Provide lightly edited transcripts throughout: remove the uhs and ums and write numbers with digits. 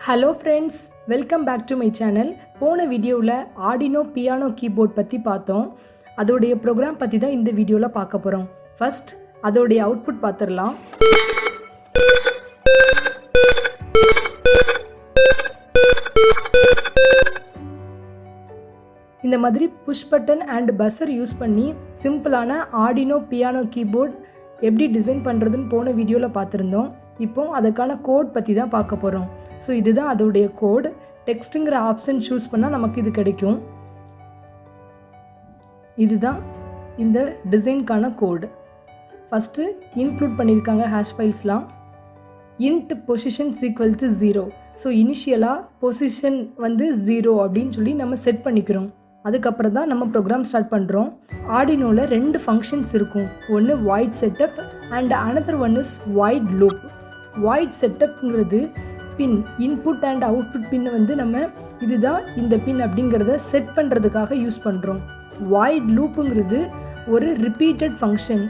Hello friends, welcome back to my channel. போன வீடியோவில் Arduino Piano keyboard பற்றி பார்த்தோம். அதோடைய ப்ரோக்ராம் பற்றி தான் இந்த வீடியோவில் பார்க்க போகிறோம். ஃபர்ஸ்ட் அதோடைய அவுட்புட் பார்த்துடலாம். இந்த மாதிரி push button and buzzer use பண்ணி சிம்பிளான Arduino Piano கீபோர்ட் எப்படி டிசைன் பண்ணுறதுன்னு போன வீடியோவில் பார்த்துருந்தோம். இப்போ அதுக்கான கோட் பற்றி தான் பார்க்க போகிறோம். ஸோ இதுதான் அதோடைய கோட். டெக்ஸ்ட்டுங்கிற ஆப்ஷன் சூஸ் பண்ணால் நமக்கு இது கிடைக்கும். இதுதான் இந்த டிசைனுக்கான கோடு. ஃபஸ்ட்டு இன்க்ளூட் பண்ணியிருக்காங்க ஹேஷ் ஃபைல்ஸ்லாம். Int position equal to 0. So இனிஷியலாக பொசிஷன் 0 அப்படின்னு சொல்லி நம்ம செட் பண்ணிக்கிறோம். அதுக்கப்புறம் தான் நம்ம ப்ரோக்ராம் ஸ்டார்ட் பண்ணுறோம். ஆர்டினோவில் 2 ஃபங்க்ஷன்ஸ் இருக்கும். ஒன்று void setup and another one is void loop. Void செட்டப்ங்கிறது pin input and output pin நம்ம இதுதான் இந்த பின் அப்படிங்கிறத செட் பண்ணுறதுக்காக யூஸ் பண்ணுறோம். வாய்ட் லூப்புங்கிறது ஒரு ரிப்பீட்டட் ஃபங்க்ஷன்.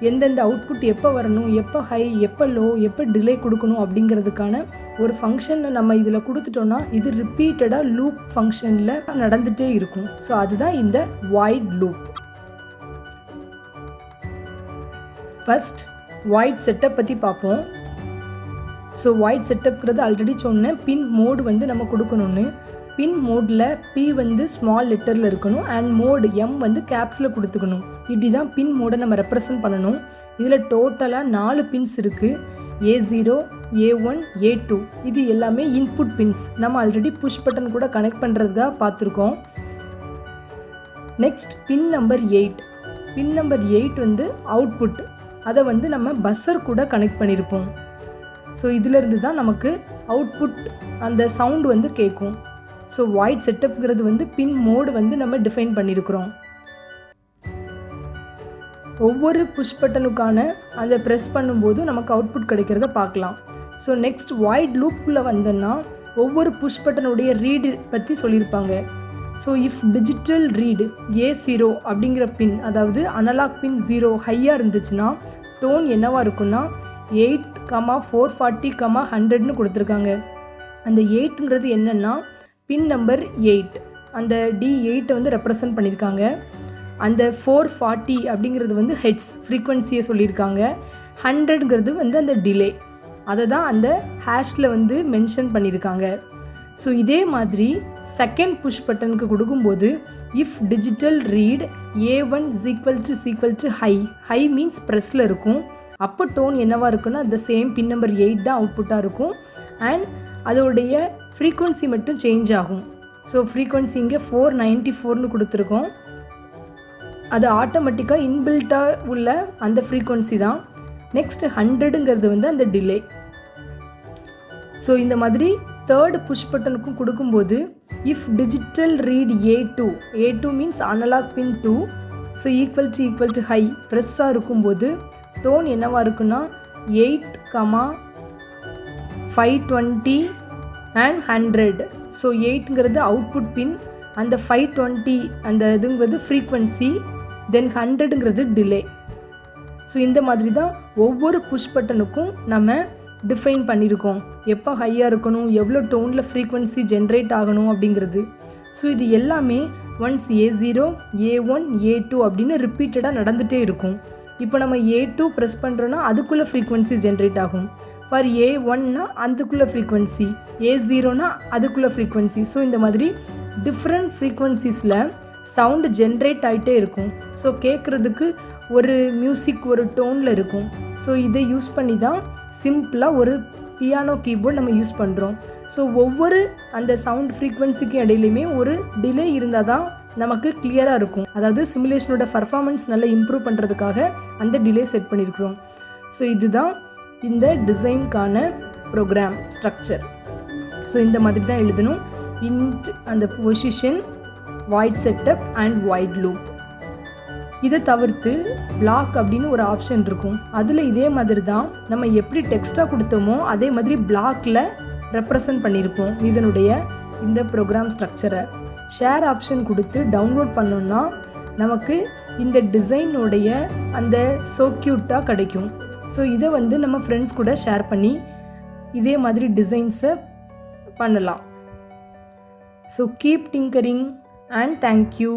எந்தெந்த அவுட்புட் எப்போ வரணும், எப்போ ஹை, எப்போ லோ, எப்போ டிலே கொடுக்கணும் அப்படிங்கிறதுக்கான ஒரு ஃபங்க்ஷனை நம்ம இதில் கொடுத்துட்டோன்னா இது ரிப்பீட்டடாக லூப் ஃபங்க்ஷனில் நடந்துகிட்டே இருக்கும். ஸோ அதுதான் இந்த void loop. First void setup பற்றி பார்ப்போம். ஸோ வாய்ட் செட்டப்ங்கிறது ஆல்ரெடி சொன்னேன். பின் மோடு நம்ம கொடுக்கணும்னு. பின் மோடில் பி ஸ்மால் லெட்டரில் இருக்கணும் அண்ட் மோடு எம் கேப்ஸில் கொடுத்துக்கணும். இப்படி தான் பின் மோடை நம்ம ரெப்ரசன்ட் பண்ணணும். இதில் டோட்டலாக 4 பின்ஸ் இருக்குது. A0, A1, A2 இது எல்லாமே இன்புட் பின்ஸ். நம்ம ஆல்ரெடி புஷ் பட்டன் கூட கனெக்ட் பண்ணுறதா பார்த்துருக்கோம். நெக்ஸ்ட் பின் நம்பர் 8. பின் நம்பர் 8 அவுட்புட். அதை நம்ம பஸ்ஸர் கூட கனெக்ட் பண்ணியிருப்போம். ஸோ இதிலிருந்து தான் நமக்கு அவுட்புட் அந்த சவுண்டு கேட்கும். ஸோ வாய்ட் செட்டப்ங்கிறது பின் மோடு நம்ம டிஃபைன் பண்ணியிருக்கிறோம். ஒவ்வொரு புஷ் பட்டனுக்கான அதை ப்ரெஸ் பண்ணும்போது நமக்கு அவுட்புட் கிடைக்கிறத பார்க்கலாம். ஸோ நெக்ஸ்ட் வாய்ட் லூப்புக்குள்ளே வந்தோன்னா ஒவ்வொரு புஷ் பட்டனுடைய ரீடு பற்றி சொல்லியிருப்பாங்க. So if digital read A0 அப்படிங்கிற பின், அதாவது அனலாக் பின் 0 ஹையாக இருந்துச்சுன்னா டோன் என்னவாக இருக்குன்னா 8, 440, 100ன்னு கொடுத்துருக்காங்க. அந்த 8ங்கிறது என்னென்னா பின் நம்பர் 8. அந்த D8 ரெப்ரசன்ட் பண்ணியிருக்காங்க. அந்த 440 அப்படிங்கிறது ஹெட்ஸ் ஃப்ரீக்வன்சியை சொல்லியிருக்காங்க. 100ங்கிறது அந்த டிலே. அதை தான் அந்த ஹேஷில் மென்ஷன் பண்ணியிருக்காங்க. ஸோ இதே மாதிரி செகண்ட் புஷ் பட்டனுக்கு கொடுக்கும்போது if digital read A1 equal to high means ப்ரெஸ்ஸில் இருக்கும். அப்போ டோன் என்னவாக இருக்குன்னா அந்த சேம் பின் நம்பர் 8 தான் அவுட்புட்டாக இருக்கும். அண்ட் அதோடைய ஃப்ரீக்வன்சி மட்டும் சேஞ்ச் ஆகும். ஸோ ஃப்ரீக்வன்சி இங்கே 494ன்னு கொடுத்துருக்கோம். அது ஆட்டோமேட்டிக்காக இன்பில்ட்டாக உள்ள அந்த ஃப்ரீக்வன்சி தான். நெக்ஸ்ட் 100ங்கிறது அந்த டிலே. ஸோ இந்த மாதிரி தேர்டு புஷ் பட்டனுக்கும் கொடுக்கும்போது if digital read A2 means analog pin 2 so equal to high ப்ரெஸ்ஸாக இருக்கும்போது டோன் என்னவாக இருக்குன்னா 8, 520 அண்ட் 100. ஸோ 8ங்கிறது அவுட்புட் பின், அந்த 520 அந்த இதுங்கிறது ஃப்ரீக்வன்சி, தென் 100ங்கிறது டிலே. ஸோ இந்த மாதிரி தான் ஒவ்வொரு புஷ் பட்டனுக்கும் நம்ம டிஃபைன் பண்ணியிருக்கோம். எப்போ ஹையாக இருக்கணும், எவ்வளோ டோனில் ஃப்ரீக்வன்சி ஜென்ரேட் ஆகணும் அப்படிங்கிறது. ஸோ இது எல்லாமே ஒன்ஸ் A0, A1, A2 அப்படின்னு ரிப்பீட்டடாக நடந்துகிட்டே இருக்கும். இப்போ நம்ம A2 ப்ரெஸ் பண்ணுறோன்னா அதுக்குள்ளே ஃப்ரீக்வன்சி ஜென்ரேட் ஆகும். ஃபார் A1னா அதுக்குள்ளே ஃப்ரீக்வன்சி, A0னா அதுக்குள்ளே ஃப்ரீக்வன்சி. ஸோ இந்த மாதிரி டிஃப்ரெண்ட் ஃப்ரீக்வன்சிஸில் சவுண்டு ஜென்ரேட் ஆகிட்டே இருக்கும். ஸோ கேட்குறதுக்கு ஒரு மியூசிக் ஒரு டோனில் இருக்கும். ஸோ இதை யூஸ் பண்ணி தான் சிம்பிளாக ஒரு பியானோ கீபோர்ட் நம்ம யூஸ் பண்ணுறோம். ஸோ ஒவ்வொரு அந்த சவுண்ட் ஃப்ரீக்வன்சிக்கு இடையிலையுமே ஒரு டிலே இருந்தால் தான் நமக்கு கிளியராக இருக்கும். அதாவது சிமுலேஷனோட பர்ஃபார்மன்ஸ் நல்லா இம்ப்ரூவ் பண்ணுறதுக்காக அந்த டிலே செட் பண்ணியிருக்கிறோம். ஸோ இதுதான் இந்த டிசைனுக்கான ப்ரோக்ராம் ஸ்ட்ரக்சர். ஸோ இந்த மாதிரி தான் எழுதணும். இன்ட் அந்த position, void setup and void loop. இதை தவிர்த்து பிளாக் அப்படின்னு ஒரு ஆப்ஷன் இருக்கும். அதில் இதே மாதிரி தான் நம்ம எப்படி டெக்ஸ்ட்டாக கொடுத்தோமோ அதே மாதிரி பிளாக்கில் ரெப்ரசன்ட் பண்ணியிருப்போம் இதனுடைய இந்த ப்ரோக்ராம் ஸ்ட்ரக்சரை. ஷேர் ஆப்ஷன் கொடுத்து டவுன்லோட் பண்ணோன்னா நமக்கு இந்த டிசைனுடைய அந்த சர்க்யூட்டாக கிடைக்கும். ஸோ இதை நம்ம ஃப்ரெண்ட்ஸ் கூட ஷேர் பண்ணி இதே மாதிரி டிசைன்ஸை பண்ணலாம். So keep tinkering and thank you.